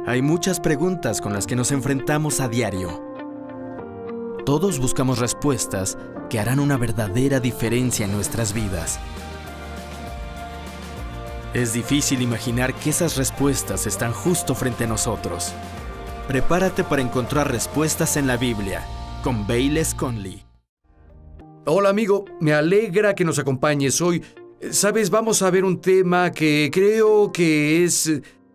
Hay muchas preguntas con las que nos enfrentamos a diario. Todos buscamos respuestas que harán una verdadera diferencia en nuestras vidas. Es difícil imaginar que esas respuestas están justo frente a nosotros. Prepárate para encontrar respuestas en la Biblia con Bayless Conley. Hola amigo, me alegra que nos acompañes hoy. Sabes, vamos a ver un tema que creo que es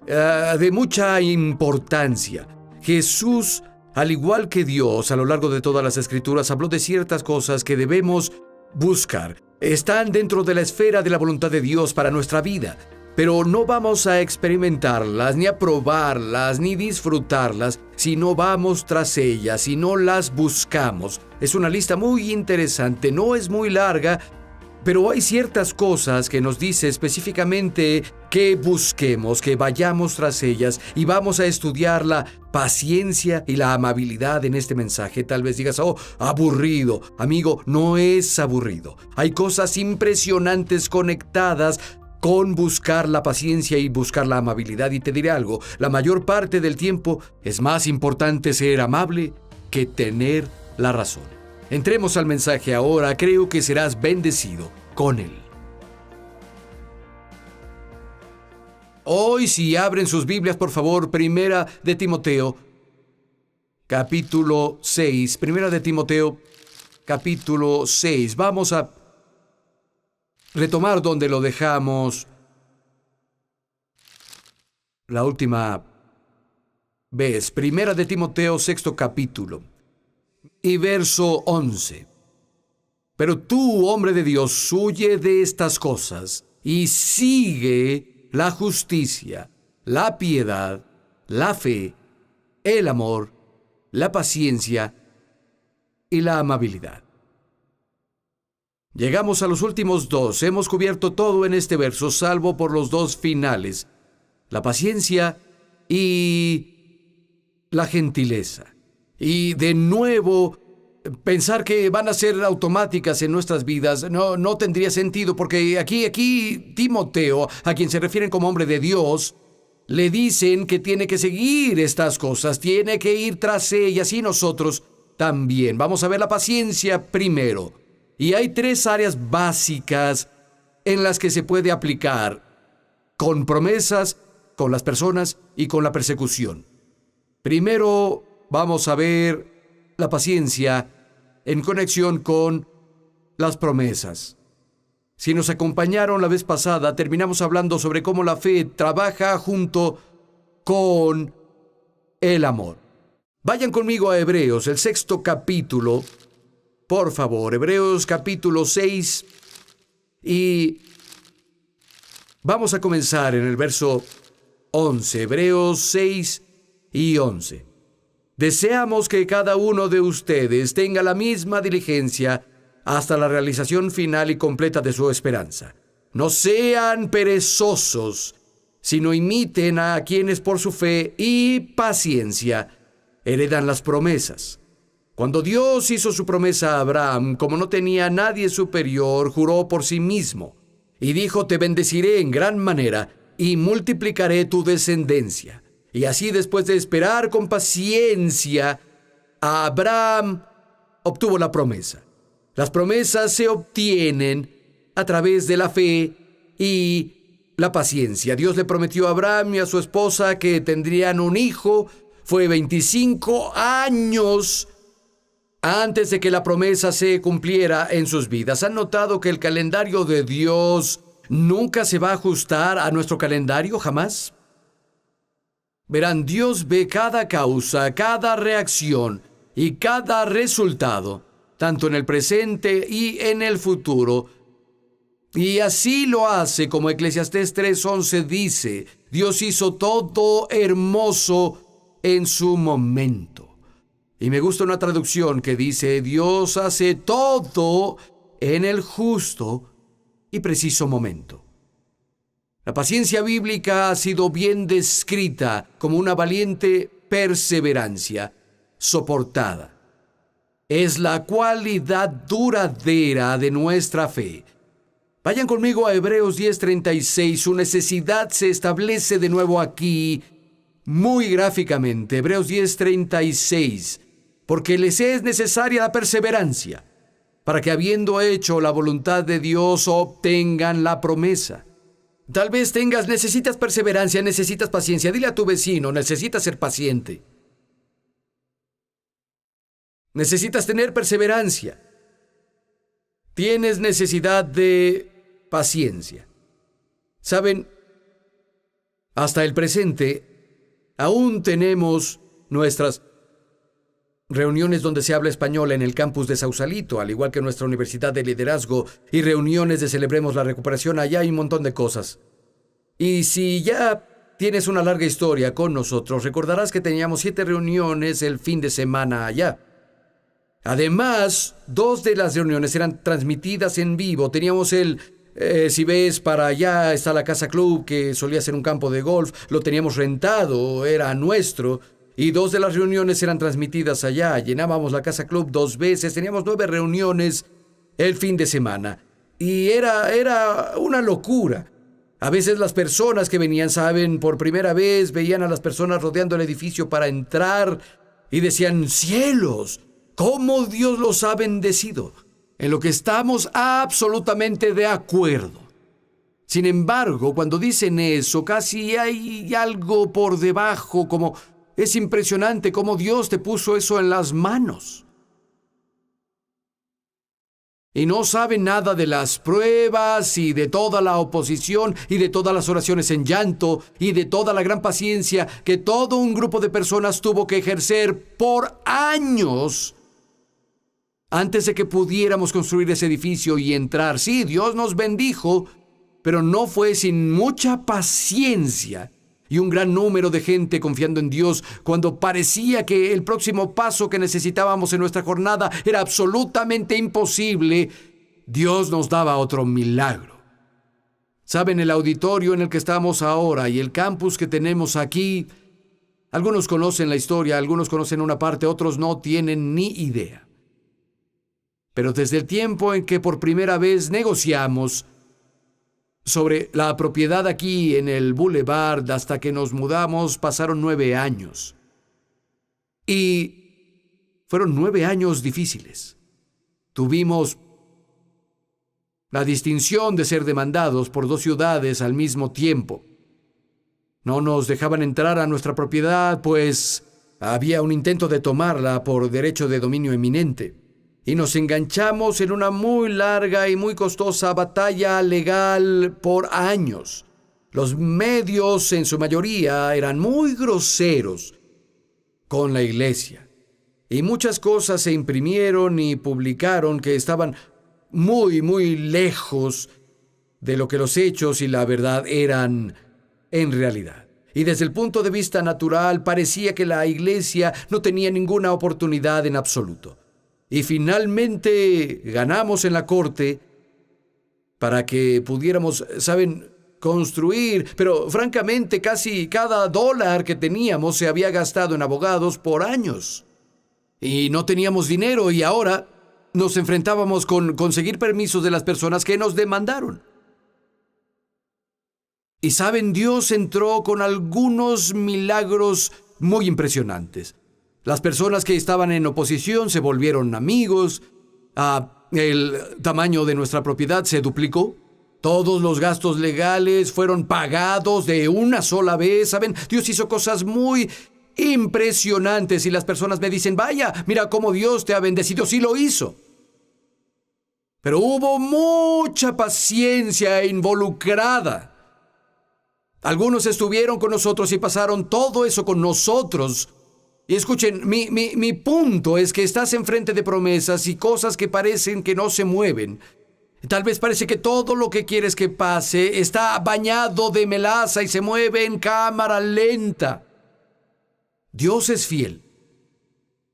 de mucha importancia. Jesús, al igual que Dios, a lo largo de todas las Escrituras, habló de ciertas cosas que debemos buscar. Están dentro de la esfera de la voluntad de Dios para nuestra vida, pero no vamos a experimentarlas, ni a probarlas, ni disfrutarlas, si no vamos tras ellas, si no las buscamos. Es una lista muy interesante, no es muy larga, pero hay ciertas cosas que nos dice específicamente que busquemos, que vayamos tras ellas, y vamos a estudiar la paciencia y la amabilidad en este mensaje. Tal vez digas, aburrido. Amigo, no es aburrido. Hay cosas impresionantes conectadas con buscar la paciencia y buscar la amabilidad. Y te diré algo, la mayor parte del tiempo es más importante ser amable que tener la razón. Entremos al mensaje ahora, creo que serás bendecido con él. Hoy, si abren sus Biblias, por favor, Primera de Timoteo, capítulo 6. Primera de Timoteo, capítulo 6. Vamos a retomar donde lo dejamos la última vez. Primera de Timoteo, sexto capítulo y verso 11. Pero tú, hombre de Dios, huye de estas cosas y sigue la justicia, la piedad, la fe, el amor, la paciencia y la amabilidad. Llegamos a los últimos dos. Hemos cubierto todo en este verso, salvo por los dos finales: la paciencia y la gentileza. Y de nuevo, pensar que van a ser automáticas en nuestras vidas no tendría sentido, porque aquí Timoteo, a quien se refieren como hombre de Dios, le dicen que tiene que seguir estas cosas, tiene que ir tras ellas, y nosotros también. Vamos a ver la paciencia primero. Y hay tres áreas básicas en las que se puede aplicar: con promesas, con las personas y con la persecución. Primero, vamos a ver la paciencia en conexión con las promesas. Si nos acompañaron la vez pasada, terminamos hablando sobre cómo la fe trabaja junto con el amor. Vayan conmigo a Hebreos, el sexto capítulo. Por favor, Hebreos capítulo 6. Y vamos a comenzar en el verso 11. Hebreos 6 y 11. Deseamos que cada uno de ustedes tenga la misma diligencia hasta la realización final y completa de su esperanza. No sean perezosos, sino imiten a quienes por su fe y paciencia heredan las promesas. Cuando Dios hizo su promesa a Abraham, como no tenía nadie superior, juró por sí mismo y dijo: te bendeciré en gran manera y multiplicaré tu descendencia. Y así, después de esperar con paciencia, Abraham obtuvo la promesa. Las promesas se obtienen a través de la fe y la paciencia. Dios le prometió a Abraham y a su esposa que tendrían un hijo. Fue 25 años antes de que la promesa se cumpliera en sus vidas. ¿Han notado que el calendario de Dios nunca se va a ajustar a nuestro calendario? Jamás. Verán, Dios ve cada causa, cada reacción y cada resultado, tanto en el presente y en el futuro. Y así lo hace, como Eclesiastés 3:11 dice: Dios hizo todo hermoso en su momento. Y me gusta una traducción que dice: Dios hace todo en el justo y preciso momento. La paciencia bíblica ha sido bien descrita como una valiente perseverancia soportada. Es la cualidad duradera de nuestra fe. Vayan conmigo a Hebreos 10:36. Su necesidad se establece de nuevo aquí muy gráficamente, Hebreos 10:36, porque les es necesaria la perseverancia, para que habiendo hecho la voluntad de Dios obtengan la promesa. Tal vez necesitas perseverancia, necesitas paciencia. Dile a tu vecino, necesitas ser paciente. Necesitas tener perseverancia. Tienes necesidad de paciencia. ¿Saben? Hasta el presente, aún tenemos nuestras reuniones donde se habla español en el campus de Sausalito, al igual que nuestra universidad de liderazgo, y reuniones de Celebremos la Recuperación. Allá hay un montón de cosas. Y si ya tienes una larga historia con nosotros, recordarás que teníamos 7 reuniones el fin de semana allá. Además, 2 de las reuniones eran transmitidas en vivo. Teníamos si ves, para allá está la Casa Club, que solía ser un campo de golf. Lo teníamos rentado, era nuestro. Y 2 de las reuniones eran transmitidas allá. Llenábamos la Casa Club 2 veces. Teníamos 9 reuniones el fin de semana. Y era una locura. A veces las personas que venían, saben, por primera vez, veían a las personas rodeando el edificio para entrar y decían, ¡cielos! ¿Cómo Dios los ha bendecido? En lo que estamos absolutamente de acuerdo. Sin embargo, cuando dicen eso, casi hay algo por debajo, como es impresionante cómo Dios te puso eso en las manos. Y no saben nada de las pruebas y de toda la oposición y de todas las oraciones en llanto y de toda la gran paciencia que todo un grupo de personas tuvo que ejercer por años antes de que pudiéramos construir ese edificio y entrar. Sí, Dios nos bendijo, pero no fue sin mucha paciencia y un gran número de gente confiando en Dios cuando parecía que el próximo paso que necesitábamos en nuestra jornada era absolutamente imposible. Dios nos daba otro milagro. ¿Saben? El auditorio en el que estamos ahora y el campus que tenemos aquí, algunos conocen la historia, algunos conocen una parte, otros no tienen ni idea. Pero desde el tiempo en que por primera vez negociamos sobre la propiedad aquí en el Boulevard hasta que nos mudamos, pasaron 9 años. Y fueron 9 años difíciles. Tuvimos la distinción de ser demandados por 2 ciudades al mismo tiempo. No nos dejaban entrar a nuestra propiedad, pues había un intento de tomarla por derecho de dominio eminente. Y nos enganchamos en una muy larga y muy costosa batalla legal por años. Los medios, en su mayoría, eran muy groseros con la iglesia. Y muchas cosas se imprimieron y publicaron que estaban muy, muy lejos de lo que los hechos y la verdad eran en realidad. Y desde el punto de vista natural, parecía que la iglesia no tenía ninguna oportunidad en absoluto. Y finalmente ganamos en la corte para que pudiéramos, ¿saben?, construir. Pero francamente, casi cada dólar que teníamos se había gastado en abogados por años. Y no teníamos dinero y ahora nos enfrentábamos con conseguir permisos de las personas que nos demandaron. Y ¿saben? Dios entró con algunos milagros muy impresionantes. Las personas que estaban en oposición se volvieron amigos. El tamaño de nuestra propiedad se duplicó. Todos los gastos legales fueron pagados de una sola vez. ¿Saben? Dios hizo cosas muy impresionantes y las personas me dicen, vaya, mira cómo Dios te ha bendecido. Sí lo hizo. Pero hubo mucha paciencia involucrada. Algunos estuvieron con nosotros y pasaron todo eso con nosotros. Y escuchen, mi punto es que estás enfrente de promesas y cosas que parecen que no se mueven. Tal vez parece que todo lo que quieres que pase está bañado de melaza y se mueve en cámara lenta. Dios es fiel.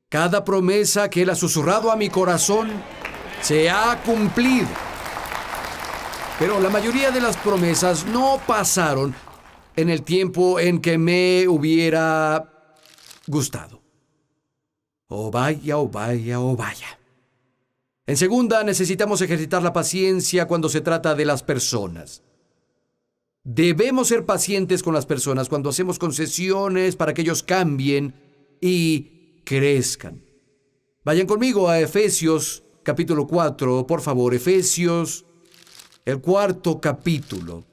Cada promesa que Él ha susurrado a mi corazón se ha cumplido. Pero la mayoría de las promesas no pasaron en el tiempo en que me hubiera gustado. Oh vaya, oh vaya, oh vaya. En segunda, necesitamos ejercitar la paciencia cuando se trata de las personas. Debemos ser pacientes con las personas cuando hacemos concesiones para que ellos cambien y crezcan. Vayan conmigo a Efesios capítulo 4, por favor, Efesios, el 4º capítulo.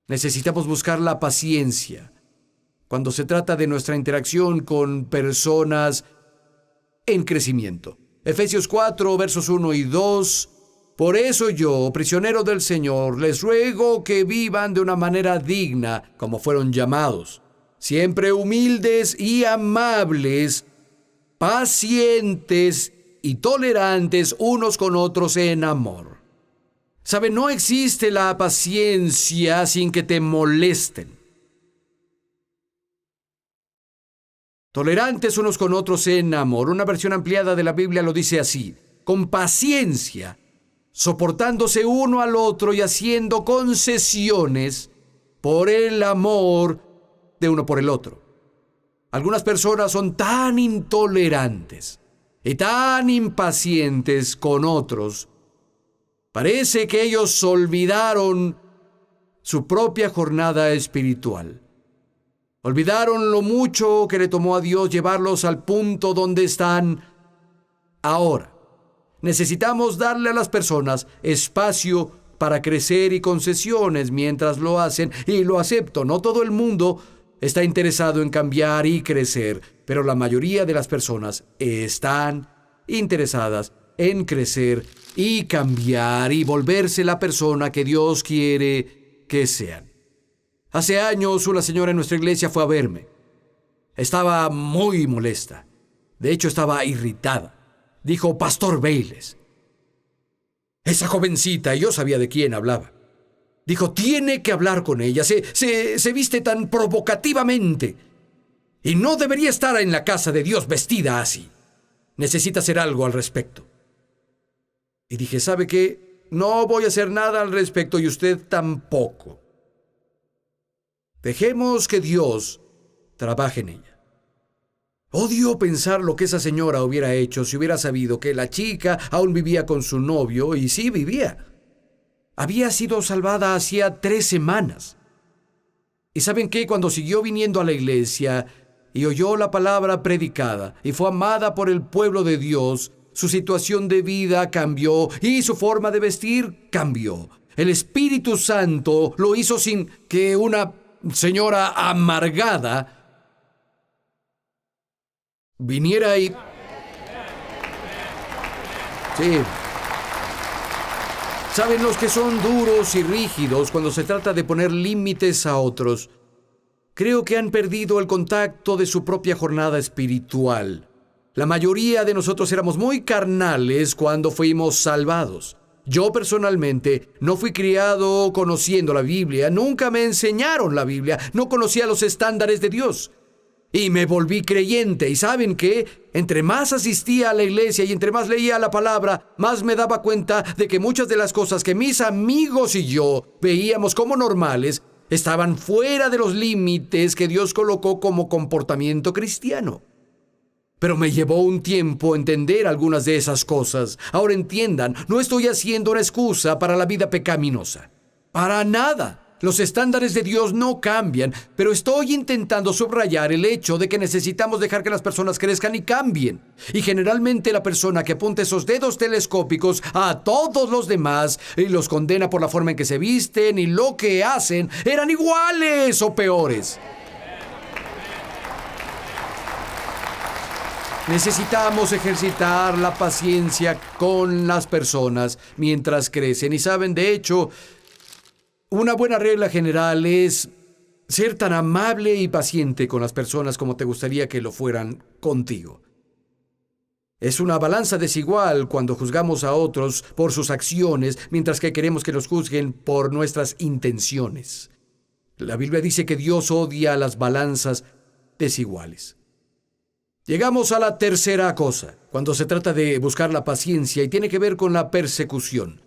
Necesitamos buscar la paciencia cuando se trata de nuestra interacción con personas en crecimiento. Efesios 4, versos 1 y 2. Por eso yo, prisionero del Señor, les ruego que vivan de una manera digna, como fueron llamados, siempre humildes y amables, pacientes y tolerantes unos con otros en amor. ¿Sabe? No existe la paciencia sin que te molesten. Tolerantes unos con otros en amor. Una versión ampliada de la Biblia lo dice así: con paciencia, soportándose uno al otro y haciendo concesiones por el amor de uno por el otro. Algunas personas son tan intolerantes y tan impacientes con otros. Parece que ellos olvidaron su propia jornada espiritual. Olvidaron lo mucho que le tomó a Dios llevarlos al punto donde están ahora. Necesitamos darle a las personas espacio para crecer y concesiones mientras lo hacen, y lo acepto. No todo el mundo está interesado en cambiar y crecer, pero la mayoría de las personas están interesadas en crecer y cambiar y volverse la persona que Dios quiere que sean. Hace años una señora en nuestra iglesia fue a verme. Estaba muy molesta. De hecho, estaba irritada. Dijo: Pastor Bayless. Esa jovencita, y yo sabía de quién hablaba. Dijo: tiene que hablar con ella. Se viste tan provocativamente. Y no debería estar en la casa de Dios vestida así. Necesita hacer algo al respecto. Y dije: ¿sabe qué? No voy a hacer nada al respecto, y usted tampoco. Dejemos que Dios trabaje en ella. Odio pensar lo que esa señora hubiera hecho si hubiera sabido que la chica aún vivía con su novio, y sí vivía. Había sido salvada hacía 3 semanas. ¿Y saben qué? Cuando siguió viniendo a la iglesia y oyó la palabra predicada y fue amada por el pueblo de Dios, su situación de vida cambió y su forma de vestir cambió. El Espíritu Santo lo hizo sin que una señora amargada viniera y... Sí. ¿Saben? Los que son duros y rígidos cuando se trata de poner límites a otros, creo que han perdido el contacto de su propia jornada espiritual. La mayoría de nosotros éramos muy carnales cuando fuimos salvados. Yo personalmente no fui criado conociendo la Biblia, nunca me enseñaron la Biblia, no conocía los estándares de Dios. Y me volví creyente. ¿Y saben qué? Entre más asistía a la iglesia y entre más leía la palabra, más me daba cuenta de que muchas de las cosas que mis amigos y yo veíamos como normales estaban fuera de los límites que Dios colocó como comportamiento cristiano. Pero me llevó un tiempo entender algunas de esas cosas. Ahora entiendan, no estoy haciendo una excusa para la vida pecaminosa. Para nada. Los estándares de Dios no cambian, pero estoy intentando subrayar el hecho de que necesitamos dejar que las personas crezcan y cambien. Y generalmente la persona que apunta esos dedos telescópicos a todos los demás y los condena por la forma en que se visten y lo que hacen eran iguales o peores. Necesitamos ejercitar la paciencia con las personas mientras crecen. Y saben, de hecho, una buena regla general es ser tan amable y paciente con las personas como te gustaría que lo fueran contigo. Es una balanza desigual cuando juzgamos a otros por sus acciones, mientras que queremos que nos juzguen por nuestras intenciones. La Biblia dice que Dios odia las balanzas desiguales. Llegamos a la tercera cosa, cuando se trata de buscar la paciencia, y tiene que ver con la persecución.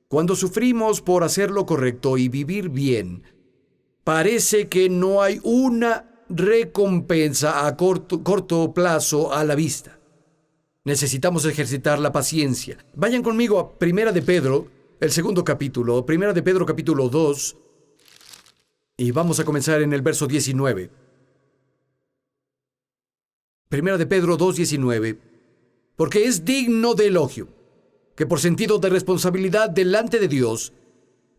Cuando sufrimos por hacer lo correcto y vivir bien, parece que no hay una recompensa a corto plazo a la vista. Necesitamos ejercitar la paciencia. Vayan conmigo a 1 de Pedro, el 2º capítulo, 1 de Pedro capítulo 2, Y vamos a comenzar en el verso 19. Primera de Pedro 2:19. Porque es digno de elogio que por sentido de responsabilidad delante de Dios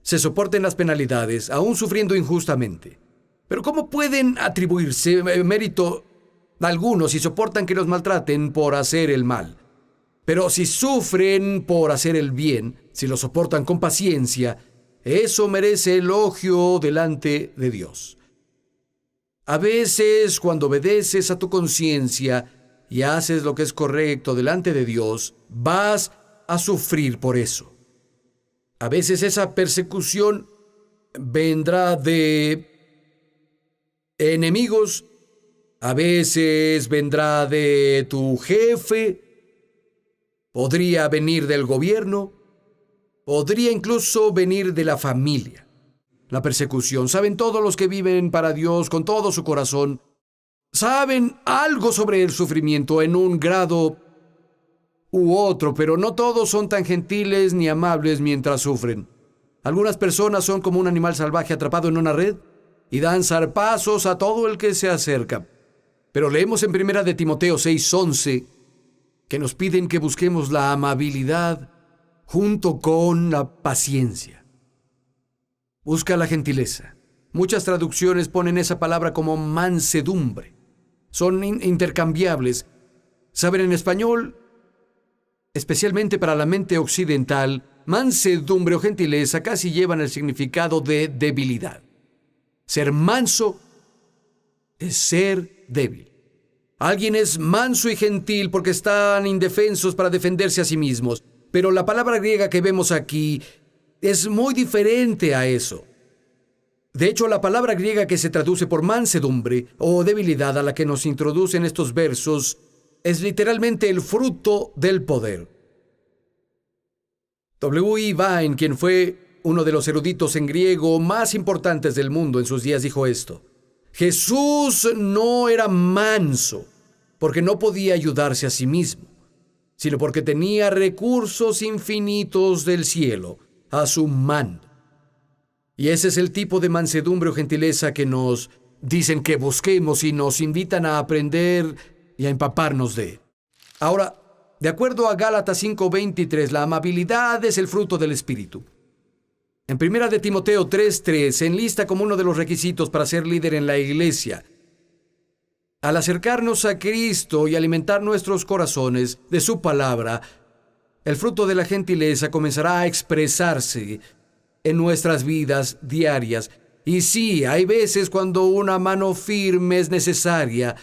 se soporten las penalidades, aún sufriendo injustamente. Pero ¿cómo pueden atribuirse mérito a algunos si soportan que los maltraten por hacer el mal? Pero si sufren por hacer el bien, si lo soportan con paciencia, eso merece elogio delante de Dios. A veces, cuando obedeces a tu conciencia y haces lo que es correcto delante de Dios, vas a sufrir por eso. A veces esa persecución vendrá de enemigos, a veces vendrá de tu jefe, podría venir del gobierno, podría incluso venir de la familia. La persecución, saben, todos los que viven para Dios con todo su corazón, saben algo sobre el sufrimiento en un grado u otro, pero no todos son tan gentiles ni amables mientras sufren. Algunas personas son como un animal salvaje atrapado en una red y dan zarpazos a todo el que se acerca. Pero leemos en 1 de Timoteo 6:11 que nos piden que busquemos la amabilidad junto con la paciencia. Busca la gentileza. Muchas traducciones ponen esa palabra como mansedumbre. Son intercambiables. Saben, en español, especialmente para la mente occidental, mansedumbre o gentileza casi llevan el significado de debilidad. Ser manso es ser débil. Alguien es manso y gentil porque están indefensos para defenderse a sí mismos. Pero la palabra griega que vemos aquí es muy diferente a eso. De hecho, la palabra griega que se traduce por mansedumbre o debilidad a la que nos introducen estos versos es literalmente el fruto del poder. W. E. Vine, quien fue uno de los eruditos en griego más importantes del mundo en sus días, dijo esto: Jesús no era manso porque no podía ayudarse a sí mismo, sino porque tenía recursos infinitos del cielo a su mando. Y ese es el tipo de mansedumbre o gentileza que nos dicen que busquemos y nos invitan a aprender y a empaparnos de. Ahora, de acuerdo a Gálatas 5:23, la amabilidad es el fruto del Espíritu. En 1 de Timoteo 3:3 se enlista como uno de los requisitos para ser líder en la iglesia. Al acercarnos a Cristo y alimentar nuestros corazones de su palabra, el fruto de la gentileza comenzará a expresarse en nuestras vidas diarias. Y sí, hay veces cuando una mano firme es necesaria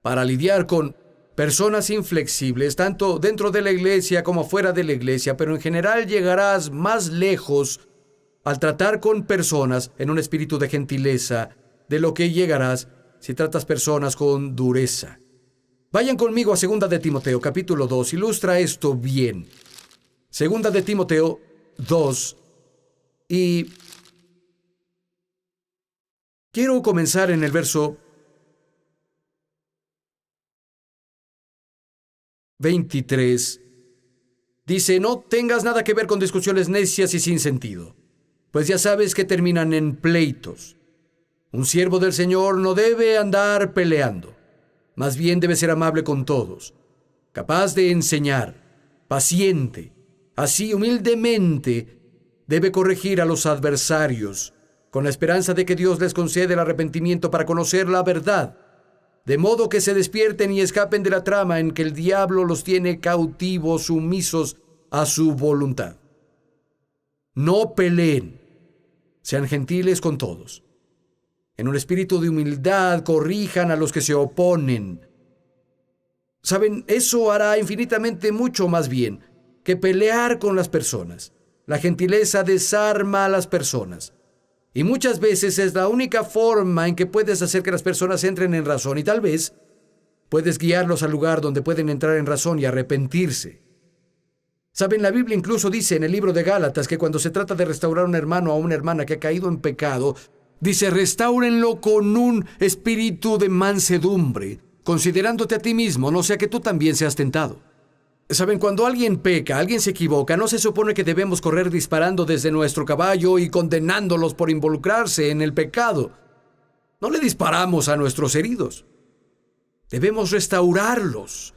para lidiar con personas inflexibles, tanto dentro de la iglesia como fuera de la iglesia, pero en general llegarás más lejos al tratar con personas en un espíritu de gentileza de lo que llegarás si tratas personas con dureza. Vayan conmigo a 2 de Timoteo, capítulo 2. Ilustra esto bien. 2 de Timoteo 2. Y quiero comenzar en el verso 23. Dice: no tengas nada que ver con discusiones necias y sin sentido, pues ya sabes que terminan en pleitos. Un siervo del Señor no debe andar peleando. Más bien debe ser amable con todos, capaz de enseñar, paciente. Así, humildemente, debe corregir a los adversarios, con la esperanza de que Dios les conceda el arrepentimiento para conocer la verdad, de modo que se despierten y escapen de la trama en que el diablo los tiene cautivos, sumisos a su voluntad. No peleen, sean gentiles con todos. En un espíritu de humildad, corrijan a los que se oponen. Saben, eso hará infinitamente mucho más bien que pelear con las personas. La gentileza desarma a las personas. Y muchas veces es la única forma en que puedes hacer que las personas entren en razón, y tal vez puedes guiarlos al lugar donde pueden entrar en razón y arrepentirse. Saben, la Biblia incluso dice en el libro de Gálatas que cuando se trata de restaurar a un hermano o a una hermana que ha caído en pecado, dice: restáurenlo con un espíritu de mansedumbre, considerándote a ti mismo, no sea que tú también seas tentado. Saben, cuando alguien peca, alguien se equivoca, no se supone que debemos correr disparando desde nuestro caballo y condenándolos por involucrarse en el pecado. No le disparamos a nuestros heridos. Debemos restaurarlos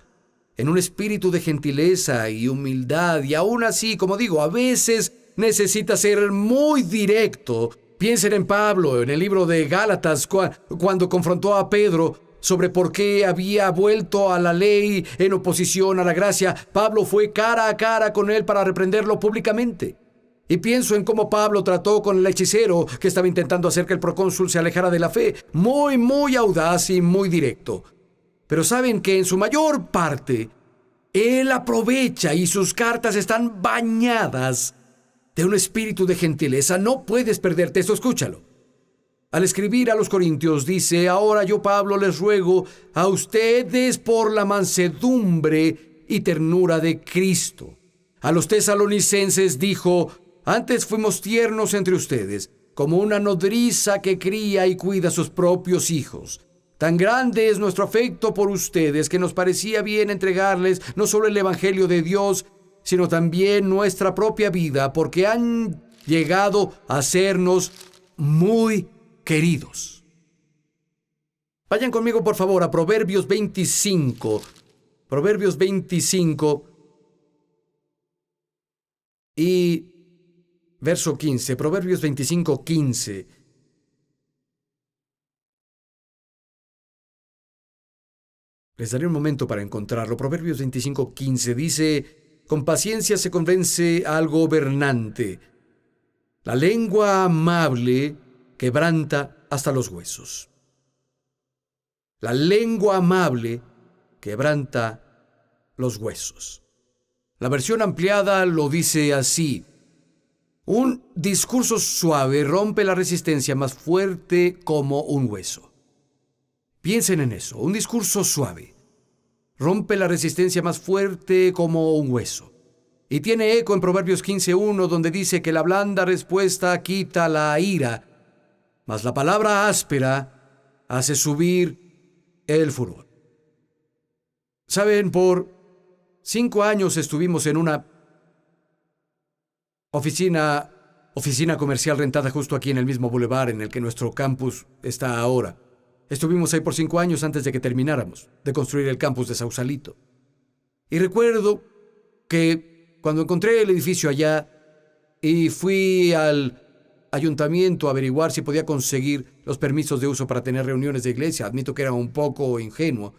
en un espíritu de gentileza y humildad. Y aún así, como digo, a veces necesita ser muy directo. Piensen en Pablo, en el libro de Gálatas, cuando confrontó a Pedro sobre por qué había vuelto a la ley en oposición a la gracia. Pablo fue cara a cara con él para reprenderlo públicamente. Y pienso en cómo Pablo trató con el hechicero que estaba intentando hacer que el procónsul se alejara de la fe. Muy audaz y muy directo. Pero saben que en su mayor parte, él aprovecha y sus cartas están bañadas de un espíritu de gentileza. No puedes perderte esto, escúchalo. Al escribir a los Corintios dice: ahora yo, Pablo, les ruego a ustedes por la mansedumbre y ternura de Cristo. A los tesalonicenses dijo: antes fuimos tiernos entre ustedes, como una nodriza que cría y cuida a sus propios hijos. Tan grande es nuestro afecto por ustedes que nos parecía bien entregarles no solo el Evangelio de Dios, sino también nuestra propia vida, porque han llegado a sernos muy queridos. Vayan conmigo, por favor, a Proverbios 25. Proverbios 25 y verso 15. Proverbios 25, 15. Les daré un momento para encontrarlo. Proverbios 25, 15 dice: con paciencia se convence al gobernante. La lengua amable quebranta hasta los huesos. La lengua amable quebranta los huesos. La versión ampliada lo dice así: un discurso suave rompe la resistencia más fuerte como un hueso. Piensen en eso. Un discurso suave rompe la resistencia más fuerte como un hueso. Y tiene eco en Proverbios 15:1, donde dice que la blanda respuesta quita la ira, mas la palabra áspera hace subir el furor. Saben, por 5 años estuvimos en una oficina comercial rentada justo aquí en el mismo bulevar en el que nuestro campus está ahora. Estuvimos ahí por 5 años antes de que termináramos de construir el campus de Sausalito. Y recuerdo que cuando encontré el edificio allá y fui al ayuntamiento a averiguar si podía conseguir los permisos de uso para tener reuniones de iglesia, admito que era un poco ingenuo.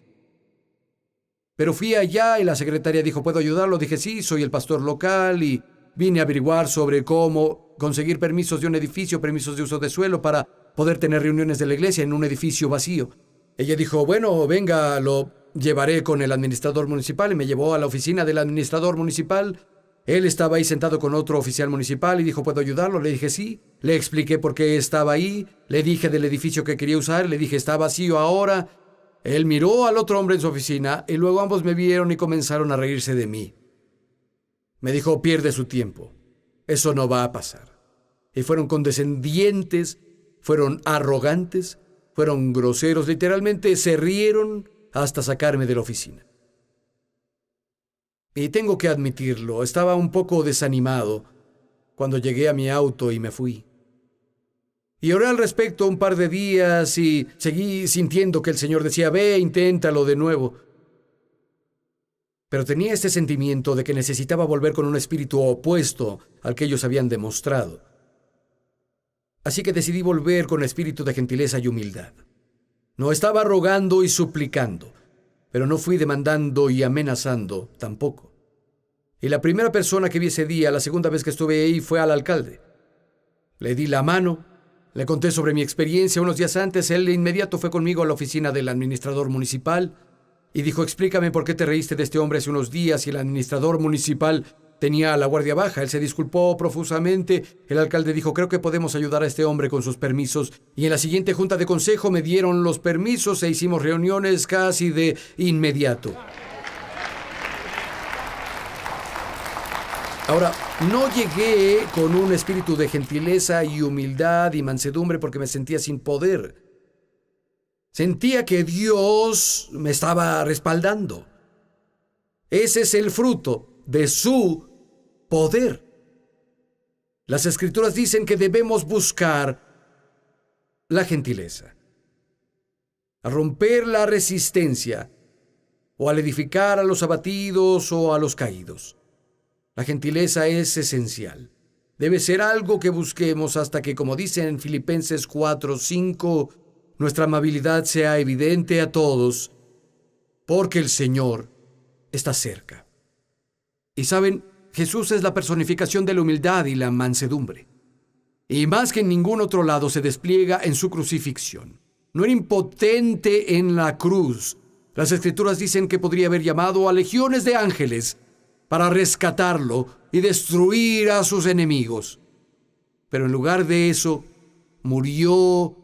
Pero fui allá y la secretaria dijo: ¿puedo ayudarlo? Dije: sí, soy el pastor local y vine a averiguar sobre cómo conseguir permisos de un edificio, permisos de uso de suelo para poder tener reuniones de la iglesia en un edificio vacío. Ella dijo: bueno, venga, lo llevaré con el administrador municipal, y me llevó a la oficina del administrador municipal. Él estaba ahí sentado con otro oficial municipal y dijo: ¿puedo ayudarlo? Le dije: sí. Le expliqué por qué estaba ahí, le dije del edificio que quería usar, le dije: está vacío ahora. Él miró al otro hombre en su oficina y luego ambos me vieron y comenzaron a reírse de mí. Me dijo: pierde su tiempo, eso no va a pasar. Y fueron condescendientes, fueron arrogantes, fueron groseros, literalmente se rieron hasta sacarme de la oficina. Y tengo que admitirlo, estaba un poco desanimado cuando llegué a mi auto y me fui. Y oré al respecto un par de días y seguí sintiendo que el Señor decía: ve, inténtalo de nuevo. Pero tenía este sentimiento de que necesitaba volver con un espíritu opuesto al que ellos habían demostrado. Así que decidí volver con espíritu de gentileza y humildad. No estaba rogando y suplicando, pero no fui demandando y amenazando tampoco. Y la primera persona que vi ese día, la segunda vez que estuve ahí, fue al alcalde. Le di la mano, le conté sobre mi experiencia unos días antes. Él de inmediato fue conmigo a la oficina del administrador municipal y dijo: explícame por qué te reíste de este hombre hace unos días. Y el administrador municipal tenía la guardia baja. Él se disculpó profusamente. El alcalde dijo: creo que podemos ayudar a este hombre con sus permisos. Y en la siguiente junta de consejo me dieron los permisos e hicimos reuniones casi de inmediato. Ahora, no llegué con un espíritu de gentileza y humildad y mansedumbre porque me sentía sin poder. Sentía que Dios me estaba respaldando. Ese es el fruto de su poder. Las Escrituras dicen que debemos buscar la gentileza, a romper la resistencia, o al edificar a los abatidos o a los caídos. La gentileza es esencial. Debe ser algo que busquemos hasta que, como dice en Filipenses 4:5, nuestra amabilidad sea evidente a todos, porque el Señor está cerca. Y saben, Jesús es la personificación de la humildad y la mansedumbre. Y más que en ningún otro lado se despliega en su crucifixión. No era impotente en la cruz. Las Escrituras dicen que podría haber llamado a legiones de ángeles para rescatarlo y destruir a sus enemigos. Pero en lugar de eso, murió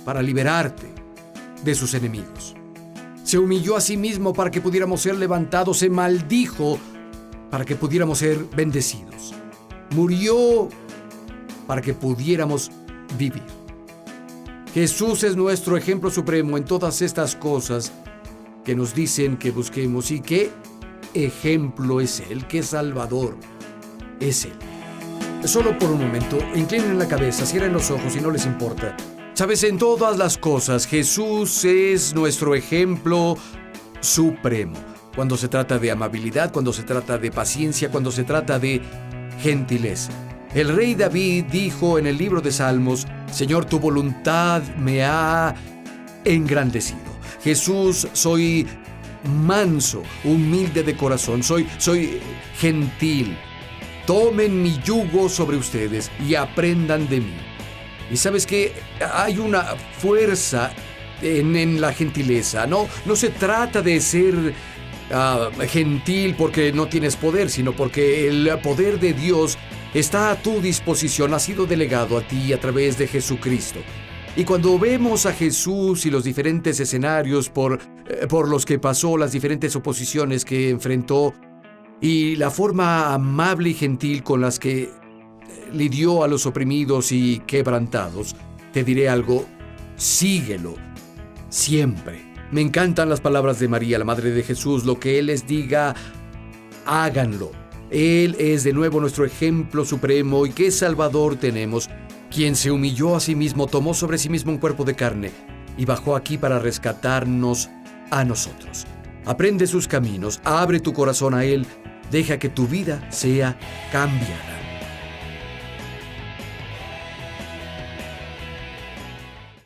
para liberarte de sus enemigos. Se humilló a sí mismo para que pudiéramos ser levantados, se maldijo para que pudiéramos ser bendecidos. Murió para que pudiéramos vivir. Jesús es nuestro ejemplo supremo en todas estas cosas que nos dicen que busquemos. ¿Y qué ejemplo es Él? ¿Qué Salvador es Él? Solo por un momento, inclinen la cabeza, cierren los ojos si no les importa. Sabes, en todas las cosas, Jesús es nuestro ejemplo supremo. Cuando se trata de amabilidad, cuando se trata de paciencia, cuando se trata de gentileza. El rey David dijo en el libro de Salmos: Señor, tu voluntad me ha engrandecido. Jesús, soy manso, humilde de corazón, soy gentil. Tomen mi yugo sobre ustedes y aprendan de mí. Y sabes que hay una fuerza en la gentileza. No se trata de ser gentil porque no tienes poder, sino porque el poder de Dios está a tu disposición, ha sido delegado a ti a través de Jesucristo. Y cuando vemos a Jesús y los diferentes escenarios por los que pasó, las diferentes oposiciones que enfrentó, y la forma amable y gentil con las que lidió a los oprimidos y quebrantados, te diré algo: síguelo siempre. Me encantan las palabras de María, la Madre de Jesús. Lo que Él les diga, háganlo. Él es de nuevo nuestro ejemplo supremo. ¿Y qué Salvador tenemos? Quien se humilló a sí mismo, tomó sobre sí mismo un cuerpo de carne y bajó aquí para rescatarnos a nosotros. Aprende sus caminos, abre tu corazón a Él, deja que tu vida sea cambiada.